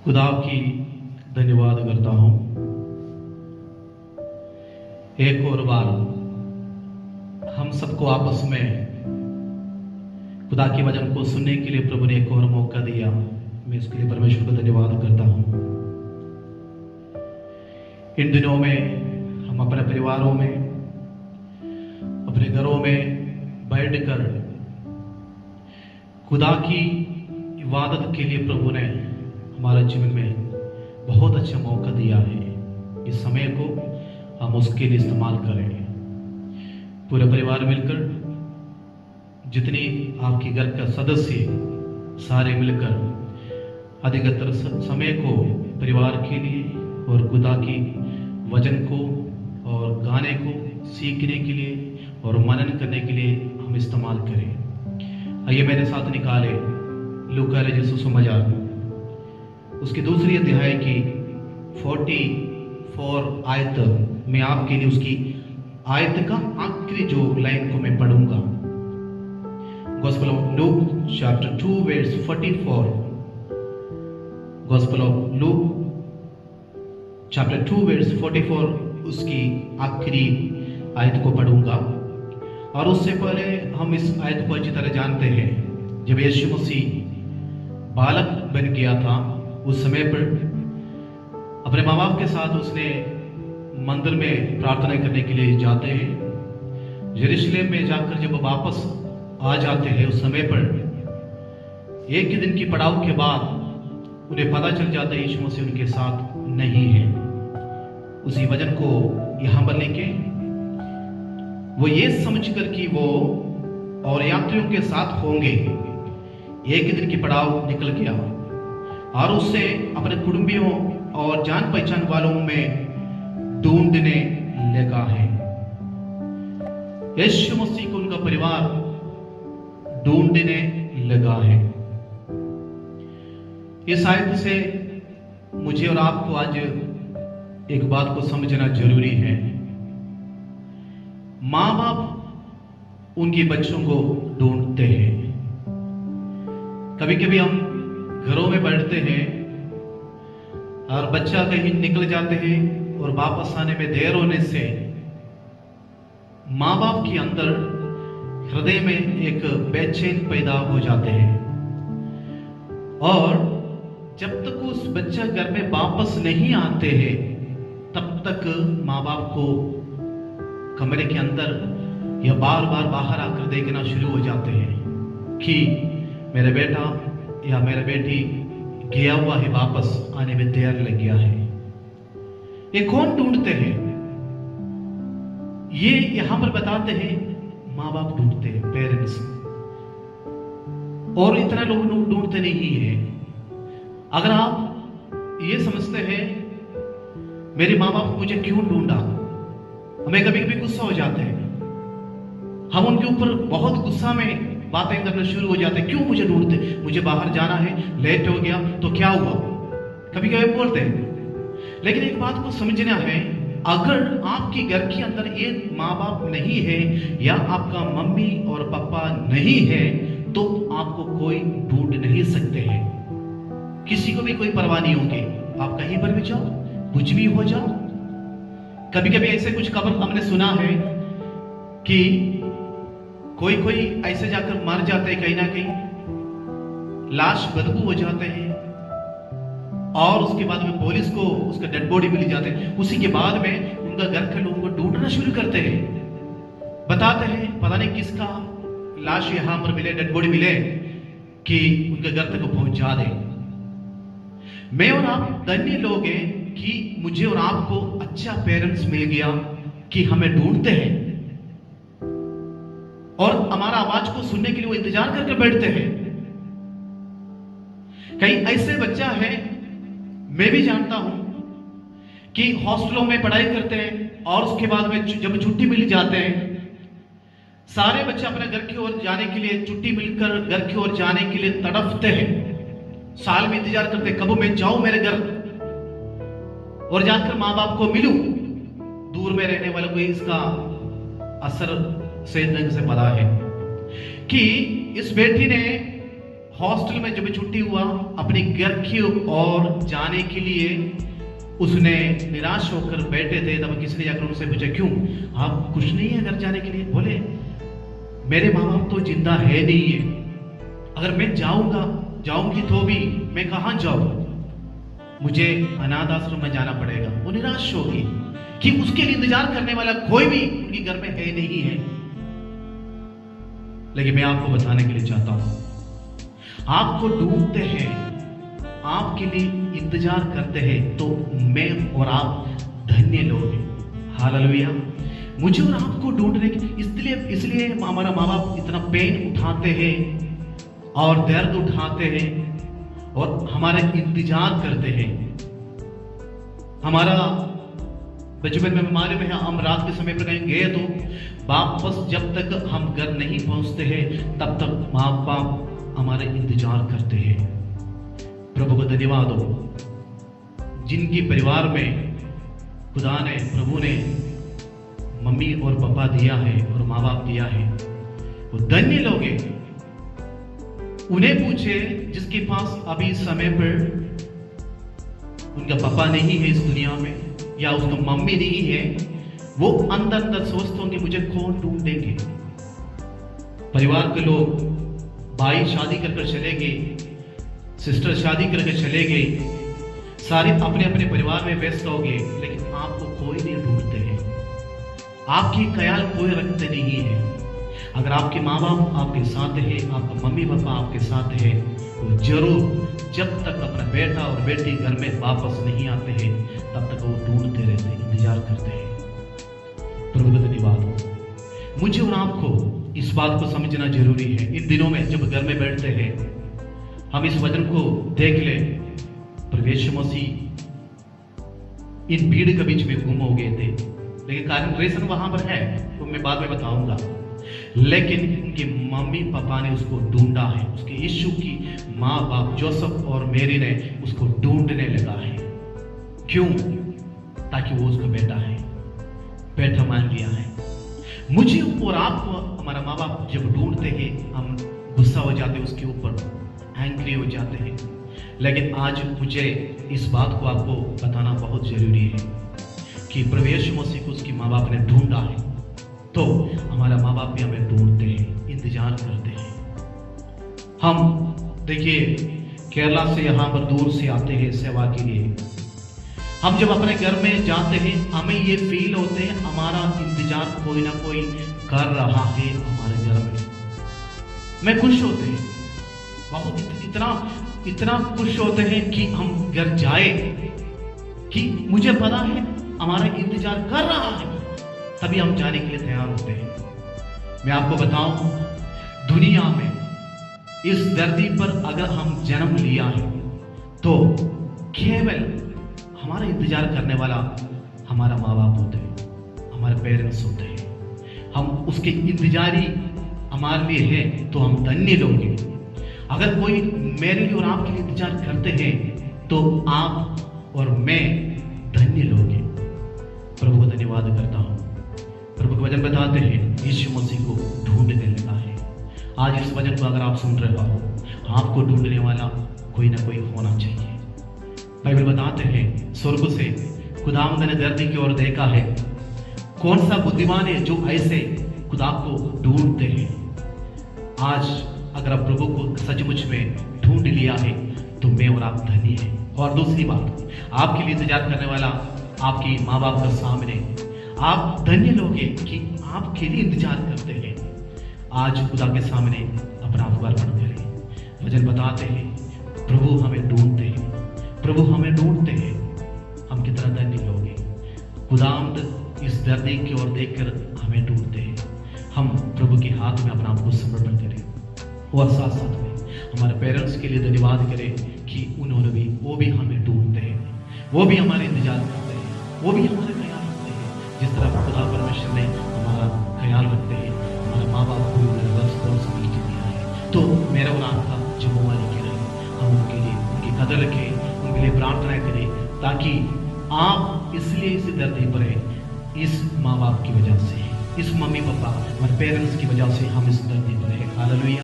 खुदा की धन्यवाद करता हूँ। एक और बार हम सबको आपस में खुदा के वचन को सुनने के लिए प्रभु ने एक और मौका दिया। मैं इसके लिए परमेश्वर का धन्यवाद करता हूँ। इन दिनों में हम अपने परिवारों में, अपने घरों में बैठकर खुदा की इबादत के लिए प्रभु ने हमारे जीवन में बहुत अच्छा मौका दिया है। इस समय को हम उसके लिए इस्तेमाल करें। पूरे परिवार मिलकर, जितनी आपके घर का सदस्य सारे मिलकर अधिकतर समय को परिवार के लिए और खुदा की वचन को और गाने को सीखने के लिए और मनन करने के लिए हम इस्तेमाल करें। आइए मेरे साथ निकाले लूका रचित सुसमाचार उसकी दूसरी अध्याय की 44 आयत में आपके लिए उसकी आयत का आखिरी जो लाइन को मैं पढ़ूंगा। Gospel of Luke chapter 2 verse 44। Gospel of Luke chapter 2 verse 44 उसकी आखिरी आयत को पढ़ूंगा। और उससे पहले हम इस आयत को अच्छी तरह जानते हैं। जब यीशु मसीह बालक बन गया था, उस समय पर अपने माँ बाप के साथ उसने मंदिर में प्रार्थना करने के लिए जाते हैं। यरूशलेम में जाकर जब वापस आ जाते हैं, उस समय पर एक ही दिन की पड़ाव के बाद उन्हें पता चल जाता है यीशु मसीह उनके साथ नहीं है। उसी वचन को यहाँ पर लेके वो ये समझकर कि वो और यात्रियों के साथ होंगे, एक ही दिन की पड़ाव निकल गया और उससे अपने कुटुंबियों और जान पहचान वालों में ढूंढने लगा है। यीशु मसीह को उनका परिवार ढूंढने लगा है। इस आयत से मुझे और आपको आज एक बात को समझना जरूरी है। माँ बाप उनके बच्चों को ढूंढते हैं। कभी कभी हम घरों में बैठते हैं और बच्चा कहीं निकल जाते हैं और वापस आने में देर होने से माँ बाप के अंदर हृदय में एक बेचैन पैदा हो जाते हैं। और जब तक उस बच्चा घर में वापस नहीं आते हैं, तब तक माँ बाप को कमरे के अंदर या बार बार बाहर आकर देखना शुरू हो जाते हैं कि मेरा बेटा या मेरा बेटी गया हुआ है, वापस आने में देर लग गया है। ये कौन ढूंढते हैं? ये यहां पर बताते हैं माँ बाप ढूंढते हैं, पेरेंट्स। और इतना लोग ढूंढते नहीं है। अगर आप ये समझते हैं मेरे माँ बाप मुझे क्यों ढूंढा, हमें कभी कभी गुस्सा हो जाते हैं। हम उनके ऊपर बहुत गुस्सा में बातें करना शुरू हो जाते हैं। क्यों मुझे ढूंढते? मुझे बाहर जाना है, लेट हो गया तो क्या हुआ, कभी कभी बोलते हैं। लेकिन एक बात को समझना है, अगर आपके घर के अंदर एक माँ बाप नहीं है या आपका मम्मी और पापा नहीं है, तो आपको कोई ढूंढ नहीं सकते हैं। किसी को भी कोई परवाह नहीं होगी, आप कहीं पर भी जाओ, कुछ भी हो जाओ। कभी कभी ऐसे कुछ खबर हमने सुना है कि कोई ऐसे जाकर मर जाते हैं, कहीं ना कहीं लाश बदबू हो जाते हैं और उसके बाद में पुलिस को उसका डेड बॉडी मिल जाते हैं। उसी के बाद में उनका घर के लोगों को ढूंढना शुरू करते हैं, बताते हैं पता नहीं किसका लाश यहां पर मिले, डेड बॉडी मिले कि उनके घर तक पहुंचा दे। मैं और आप धन्य लोग हैं कि मुझे और आपको अच्छा पेरेंट्स मिल गया कि हमें ढूंढते हैं और हमारा आवाज को सुनने के लिए वो इंतजार करके बैठते हैं। कई ऐसे बच्चा है, मैं भी जानता हूं, कि हॉस्टलों में पढ़ाई करते हैं और उसके बाद में जब छुट्टी मिल जाते हैं, सारे बच्चे अपने घर की ओर जाने के लिए, छुट्टी मिलकर घर की ओर जाने के लिए तड़पते हैं। साल में इंतजार करते हैं कब मैं जाऊं मेरे घर और जाकर माँ बाप को मिलूं। दूर में रहने वालों को इसका असर से ढंग से पता है कि इस बेटी ने हॉस्टल में जब छुट्टी हुआ अपने घर की ओर जाने के लिए उसने निराश होकर बैठे थे, तब किसी ने जाकर उनसे पूछा क्यों आप खुश नहीं है घर जाने के लिए? बोले मेरे माँ बाप तो जिंदा है नहीं है, अगर मैं जाऊंगी तो भी मैं कहां जाऊं, मुझे अनाथ आश्रम में जाना पड़ेगा। वो निराश होगी कि उसके लिए इंतजार करने वाला कोई भी उनके घर में है नहीं है। लेकिन मैं आपको बताने के लिए चाहता हूं, आपको ढूंढते हैं, आपके लिए इंतजार करते हैं, तो मैं और आप धन्य लोग हैं। हालेलुया। मुझे और आपको ढूंढने के इसलिए हमारा माँ बाप इतना पेन उठाते हैं और दर्द उठाते हैं और हमारे इंतजार करते हैं। हमारा बचपन में मालूम है, हम रात के समय पर कहीं गए तो वापस जब तक हम घर नहीं पहुंचते हैं तब तक माँ बाप हमारे इंतजार करते हैं। प्रभु को धन्यवाद हो, जिनके परिवार में खुदा ने, प्रभु ने मम्मी और पापा दिया है और माँ बाप दिया है, वो धन्य लोग हैं। उन्हें पूछे जिसके पास अभी समय पर उनका पापा नहीं है इस दुनिया में, या उसका मम्मी नहीं है, वो अंदर अंदर सोचते होंगे मुझे कौन ढूंढेंगे। परिवार के लोग, भाई शादी कर चले गए, सिस्टर शादी करके चले गए, सारे अपने अपने परिवार में व्यस्त हो गए, लेकिन आपको कोई नहीं ढूंढते हैं, आपकी ख्याल कोई रखते नहीं है। अगर आपके माँ बाप आपके साथ है, आपका मम्मी पापा आपके साथ है, तो जरूर जब तक अपना बेटा और बेटी घर में वापस नहीं आते हैं तब तक वो ढूंढते रहते हैं, इंतजार करते हैं। प्रभु का धन्यवाद। मुझे और आपको इस बात को समझना जरूरी है। इन दिनों में जब घर में बैठते हैं, हम इस वचन को देख ले, प्रभु यीशु मसीह इन भीड़ के बीच में गुम हो गए थे, लेकिन कारण रीजन वहां पर है तो मैं बाद में बताऊंगा। लेकिन उनके मम्मी पापा ने उसको ढूंढा है, उसके यीशु की माँ बाप जोसेफ और मेरी ने उसको ढूंढने लगा है। क्यों? ताकि वो उसका बेटा है, बेटा मान लिया है। मुझे और आपको हमारा माँ बाप जब ढूंढते हैं, हम गुस्सा हो जाते हैं, उसके ऊपर एंग्री हो जाते हैं। लेकिन आज मुझे इस बात को आपको बताना बहुत जरूरी है कि प्रभु यीशु मसीह को उसकी माँ बाप ने ढूंढा है, तो हमारा माँ बाप भी हमें ढूंढते हैं, इंतजार करते हैं। हम देखिए केरला से यहाँ पर दूर से आते हैं सेवा के लिए। हम जब अपने घर में जाते हैं, हमें ये फील होते हैं हमारा इंतजार कोई ना कोई कर रहा है हमारे घर में। मैं खुश होते हैं, बहुत इतना खुश होते हैं कि हम घर जाए, कि मुझे पता है हमारा इंतजार कर रहा है, तभी हम जाने के लिए तैयार होते हैं। मैं आपको बताऊं, दुनिया में इस धरती पर अगर हम जन्म लिया है तो केवल हमारा इंतजार करने वाला हमारा माँ बाप होते हैं, हमारे पेरेंट्स होते हैं। हम उसके इंतजारी हमारे लिए है तो हम धन्य लोग हैं। अगर कोई मेरे लिए और आपके लिए इंतजार करते हैं तो आप और मैं धन्य लोग हैं। प्रभु को धन्यवाद करता हूँ। प्रभु के वचन बताते हैं यीशु मसीह को ढूंढने लगा है। आज इस वचन को अगर आप सुन रहे हो, आपको ढूंढने वाला कोई ना कोई होना चाहिए। बाइबल बताते हैं स्वर्ग से खुदावंद ने धरती की ओर देखा है, कौन सा बुद्धिमान है जो ऐसे खुदा को ढूंढते हैं। आज अगर आप प्रभु को सचमुच में ढूंढ लिया है तो मैं और आप धन्य हैं। और दूसरी बात, आपके लिए इंतजार करने वाला आपकी माँ बाप के सामने आप धन्य लोग हैं कि आपके लिए इंतजार करते हैं। आज खुदा के सामने अपना अर्पण करें। वचन बताते हैं प्रभु हमें ढूंढते हैं, प्रभु हमें ढूंढते हैं। हम कितना धन्य लोग हैं। खुदावंद इस धरती की ओर देखकर हमें ढूंढते हैं। हम प्रभु के हाथ में अपना आपको समर्पण करें और साथ साथ में हमारे पेरेंट्स के लिए धन्यवाद करें कि उन्होंने भी, वो भी हमें ढूंढते हैं, वो भी हमारे इंतजार करते हैं, वो भी हमारे ख्याल रखते हैं। जिस तरह खुदा परमेश्वर ने हमारा ख्याल रखते हैं, हमारे माँ बाप को लफ्ज़ और समझ के दिया है, तो मेरा और आपका जिम्मेवारी क्या है, हम उनके लिए उनकी कदर रखें, उनके लिए प्रार्थना करें, ताकि आप इसलिए इस धरती पर है इस माँ बाप की वजह से, इस मम्मी पापा हमारे पेरेंट्स की वजह से हम इस धरती पर है। हालेलुया।